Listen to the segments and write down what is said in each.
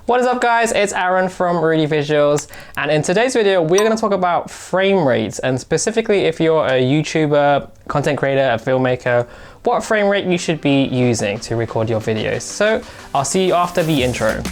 What is up guys, it's Aaron from Rudy Visuals, and in today's video we're going to talk about frame rates, and specifically if you're a YouTuber, content creator, a filmmaker, what frame rate you should be using to record your videos. So I'll see you after the intro.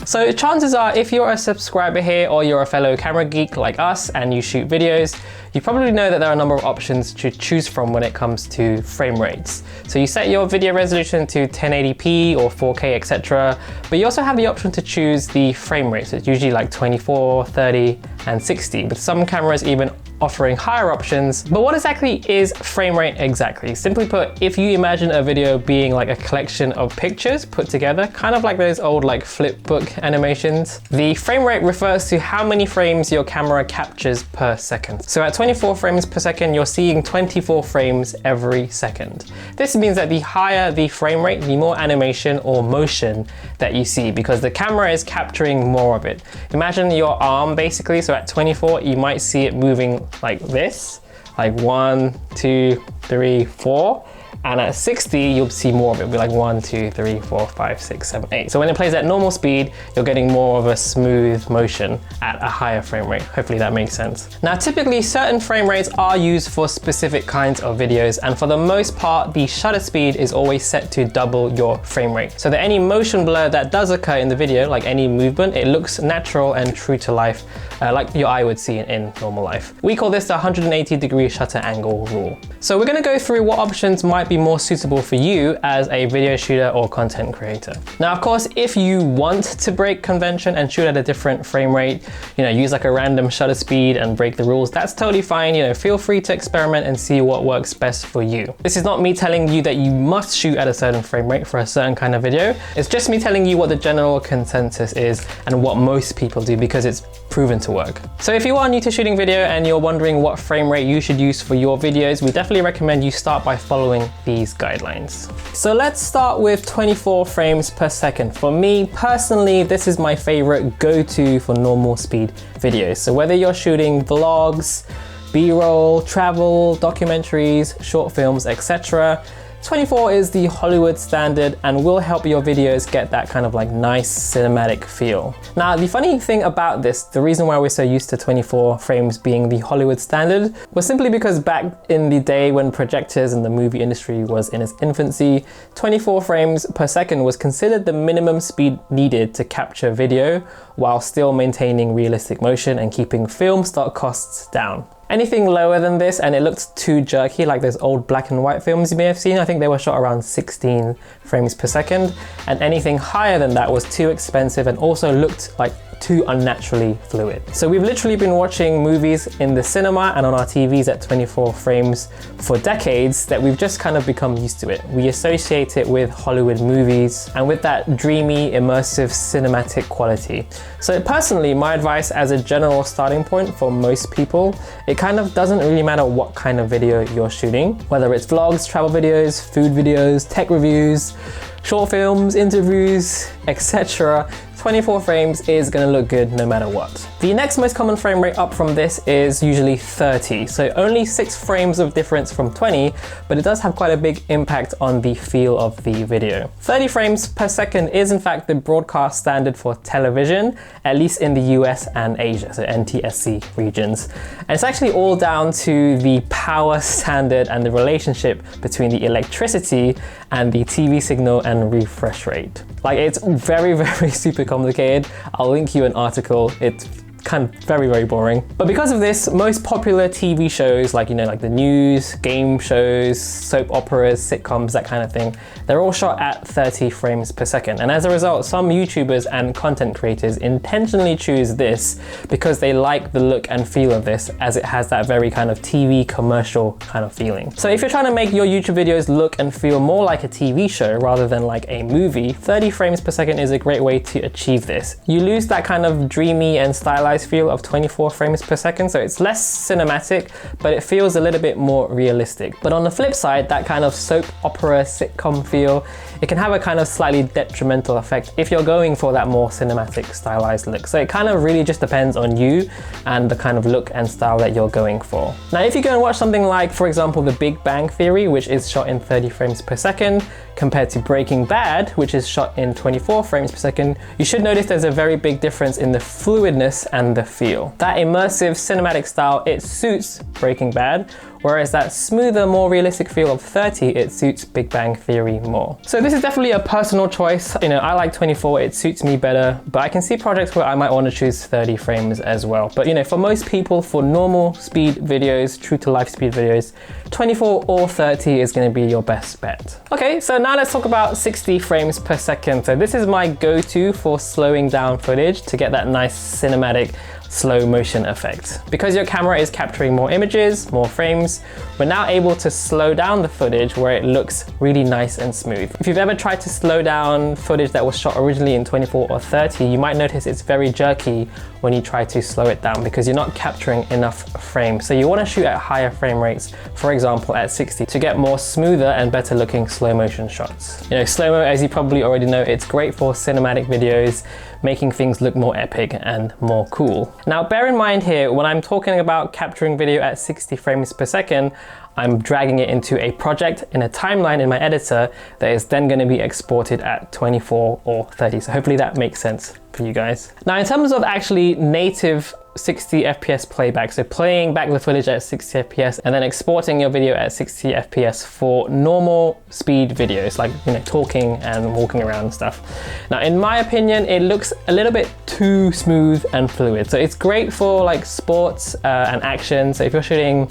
So chances are, if you're a subscriber here or you're a fellow camera geek like us and you shoot videos, you probably know that there are a number of options to choose from when it comes to frame rates. So you set your video resolution to 1080p or 4K, etc. But you also have the option to choose the frame rates. It's usually like 24, 30, and 60, with some cameras even offering higher options. But what exactly is frame rate exactly? Simply put, if you imagine a video being like a collection of pictures put together, kind of like those old like flip book animations, the frame rate refers to how many frames your camera captures per second. So at 24 frames per second, you're seeing 24 frames every second. This means that the higher the frame rate, the more animation or motion that you see, because the camera is capturing more of it. Imagine your arm basically, so at 24, you might see it moving like this, like 1, 2, 3, 4. And at 60, you'll see more of it. It'll be like 1, 2, 3, 4, 5, 6, 7, 8. So when it plays at normal speed, you're getting more of a smooth motion at a higher frame rate. Hopefully that makes sense. Now, typically certain frame rates are used for specific kinds of videos. And for the most part, the shutter speed is always set to double your frame rate. So that any motion blur that does occur in the video, like any movement, it looks natural and true to life, like your eye would see in normal life. We call this the 180-degree shutter angle rule. So we're gonna go through what options might be more suitable for you as a video shooter or content creator. Now, of course, if you want to break convention and shoot at a different frame rate, use like a random shutter speed and break the rules, that's totally fine. Feel free to experiment and see what works best for you. This is not me telling you that you must shoot at a certain frame rate for a certain kind of video. It's just me telling you what the general consensus is and what most people do, because it's proven to work. So if you are new to shooting video and you're wondering what frame rate you should use for your videos, we definitely recommend you start by following these guidelines. So let's start with 24 frames per second. For me personally, this is my favorite go-to for normal speed videos. So whether you're shooting vlogs, B-roll, travel, documentaries, short films, etc., 24 is the Hollywood standard and will help your videos get that kind of like nice cinematic feel. Now, the funny thing about this, the reason why we're so used to 24 frames being the Hollywood standard, was simply because back in the day when projectors and the movie industry was in its infancy, 24 frames per second was considered the minimum speed needed to capture video while still maintaining realistic motion and keeping film stock costs down. Anything lower than this and it looked too jerky, like those old black and white films you may have seen, I think they were shot around 16 frames per second, and anything higher than that was too expensive and also looked like too unnaturally fluid. So we've literally been watching movies in the cinema and on our TVs at 24 frames for decades that we've just kind of become used to it. We associate it with Hollywood movies and with that dreamy, immersive cinematic quality. So personally, my advice as a general starting point for most people, it kind of doesn't really matter what kind of video you're shooting, whether it's vlogs, travel videos, food videos, tech reviews, short films, interviews, etc. 24 frames is going to look good no matter what. The next most common frame rate up from this is usually 30. So only 6 frames of difference from 20, but it does have quite a big impact on the feel of the video. 30 frames per second is in fact the broadcast standard for television, at least in the US and Asia, so NTSC regions. And it's actually all down to the power standard and the relationship between the electricity and the TV signal and refresh rate. Like, it's very, very super complicated. I'll link you an article. It's kind of very, very boring. But because of this, most popular TV shows, like, like the news, game shows, soap operas, sitcoms, that kind of thing, they're all shot at 30 frames per second. And as a result, some YouTubers and content creators intentionally choose this because they like the look and feel of this, as it has that very kind of TV commercial kind of feeling. So if you're trying to make your YouTube videos look and feel more like a TV show rather than like a movie, 30 frames per second is a great way to achieve this. You lose that kind of dreamy and stylized stylized feel of 24 frames per second. So it's less cinematic, but it feels a little bit more realistic. But on the flip side, that kind of soap opera sitcom feel, it can have a kind of slightly detrimental effect if you're going for that more cinematic stylized look. So it kind of really just depends on you and the kind of look and style that you're going for. Now, if you go and watch something like, for example, The Big Bang Theory, which is shot in 30 frames per second, compared to Breaking Bad, which is shot in 24 frames per second, you should notice there's a very big difference in the fluidness and the feel. That immersive cinematic style, it suits Breaking Bad, whereas that smoother, more realistic feel of 30, it suits Big Bang Theory more. So this is definitely a personal choice. You know, I like 24, it suits me better, but I can see projects where I might want to choose 30 frames as well. But you know, for most people, for normal speed videos, true to life speed videos, 24 or 30 is going to be your best bet. Okay, so now let's talk about 60 frames per second. So this is my go-to for slowing down footage to get that nice cinematic slow motion effect. Because your camera is capturing more images, more frames, we're now able to slow down the footage where it looks really nice and smooth. If you've ever tried to slow down footage that was shot originally in 24 or 30, you might notice it's very jerky when you try to slow it down because you're not capturing enough frames. So you want to shoot at higher frame rates, for example at 60, to get more smoother and better looking slow motion shots. You know, slow-mo, as you probably already know, it's great for cinematic videos, making things look more epic and more cool. Now, bear in mind here, when I'm talking about capturing video at 60 frames per second, I'm dragging it into a project in a timeline in my editor that is then going to be exported at 24 or 30. So hopefully that makes sense for you guys. Now, in terms of actually native 60 FPS playback, so playing back the footage at 60 FPS and then exporting your video at 60 FPS for normal speed videos, like, you know, talking and walking around and stuff. Now, in my opinion, it looks a little bit too smooth and fluid. So it's great for like sports and action. So if you're shooting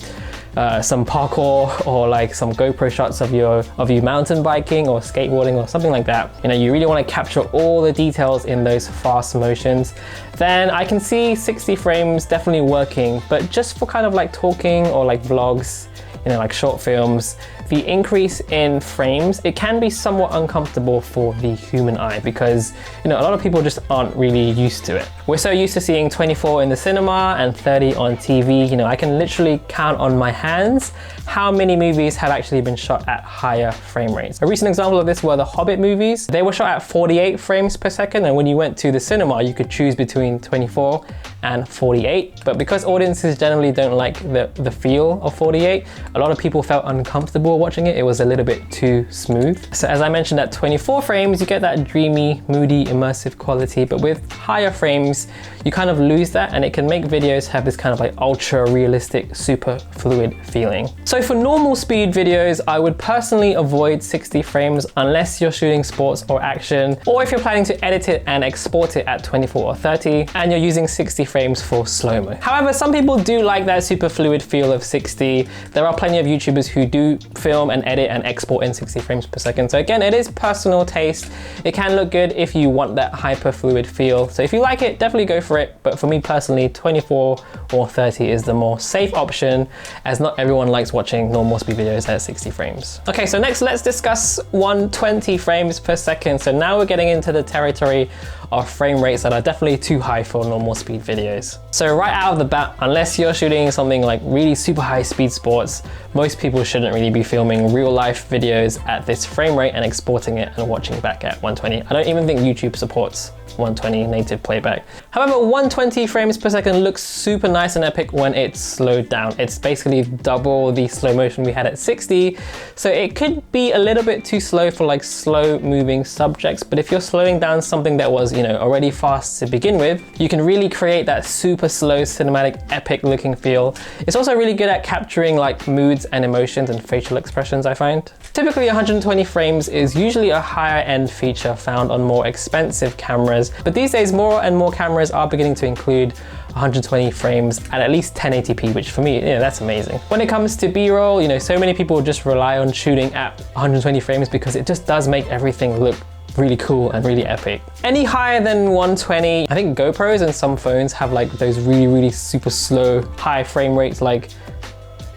some parkour or like some GoPro shots of you mountain biking or skateboarding or something like that, you know, you really want to capture all the details in those fast motions, then I can see 60 frames definitely working. But just for kind of like talking or like vlogs, you know, like short films, the increase in frames, it can be somewhat uncomfortable for the human eye because, you know, a lot of people just aren't really used to it. We're so used to seeing 24 in the cinema and 30 on TV. You know, I can literally count on my hands how many movies have actually been shot at higher frame rates. A recent example of this were the Hobbit movies. They were shot at 48 frames per second, and when you went to the cinema, you could choose between 24 and 48. But because audiences generally don't like the feel of 48, a lot of people felt uncomfortable watching it. It was a little bit too smooth. So as I mentioned, at 24 frames, you get that dreamy, moody, immersive quality, but with higher frames, you kind of lose that, and it can make videos have this kind of like ultra realistic, super fluid feeling. So for normal speed videos, I would personally avoid 60 frames unless you're shooting sports or action, or if you're planning to edit it and export it at 24 or 30, and you're using 60 frames for slow-mo. However, some people do like that super fluid feel of 60. There are plenty of YouTubers who do film and edit and export in 60 frames per second. So again, it is personal taste. It can look good if you want that hyper fluid feel. So if you like it, definitely go for it. But for me personally, 24 or 30 is the more safe option, as not everyone likes watching normal speed videos at 60 frames. Okay, so next let's discuss 120 frames per second. So now we're getting into the territory of frame rates that are definitely too high for normal speed videos. So right out of the bat, unless you're shooting something like really super high speed sports, most people shouldn't really be filming real life videos at this frame rate and exporting it and watching back at 120. I don't even think YouTube supports 120 native playback. However, 120 frames per second looks super nice and epic when it's slowed down. It's basically double the slow motion we had at 60. So it could be a little bit too slow for like slow moving subjects, but if you're slowing down something that was, you know, already fast to begin with, you can really create that super slow cinematic epic looking feel. It's also really good at capturing like moods and emotions and facial expressions, I find. Typically 120 frames is usually a higher end feature found on more expensive cameras, but these days more and more cameras are beginning to include 120 frames at least 1080p, which for me, you know, that's amazing. When it comes to B-roll, you know, so many people just rely on shooting at 120 frames because it just does make everything look really cool and really epic. Any higher than 120, I think GoPros and some phones have like those really super slow high frame rates, like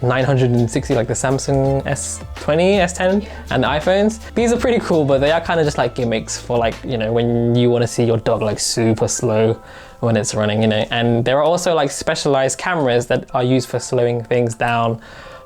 960, like the Samsung S20, S10 and the iPhones. These are pretty cool, but they are kind of just like gimmicks for like, you know, when you want to see your dog like super slow when it's running, you know. And there are also like specialized cameras that are used for slowing things down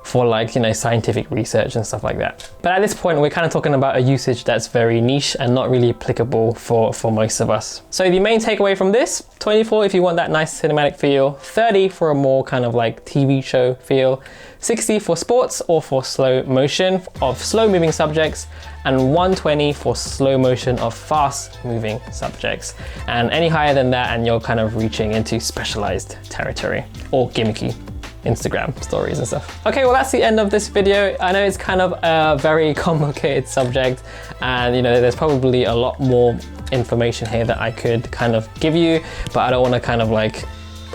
for like, you know, scientific research and stuff like that. But at this point, we're kind of talking about a usage that's very niche and not really applicable for most of us. So the main takeaway from this, 24 if you want that nice cinematic feel, 30 for a more kind of like TV show feel, 60 for sports or for slow motion of slow moving subjects, and 120 for slow motion of fast moving subjects. And any higher than that and you're kind of reaching into specialized territory or gimmicky Instagram stories and stuff. Okay, well that's the end of this video. I know it's kind of a very complicated subject and you know there's probably a lot more information here that I could kind of give you, but I don't want to kind of like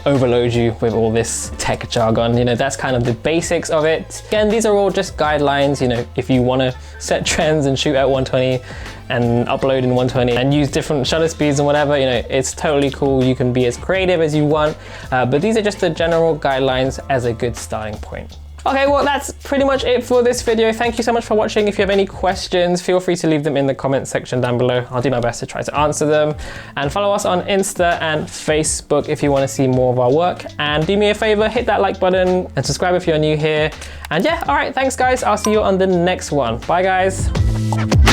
overload you with all this tech jargon. You know, that's kind of the basics of it. Again, these are all just guidelines. You know, if you want to set trends and shoot at 120 and upload in 120 and use different shutter speeds and whatever, you know, it's totally cool. You can be as creative as you want, but these are just the general guidelines as a good starting point. Okay, well that's pretty much it for this video. Thank you so much for watching. If you have any questions, feel free to leave them in the comment section down below. I'll do my best to try to answer them. And follow us on Insta and Facebook if you want to see more of our work. And do me a favor, hit that like button and subscribe if you're new here. And yeah, all right, thanks guys. I'll see you on the next one. Bye guys.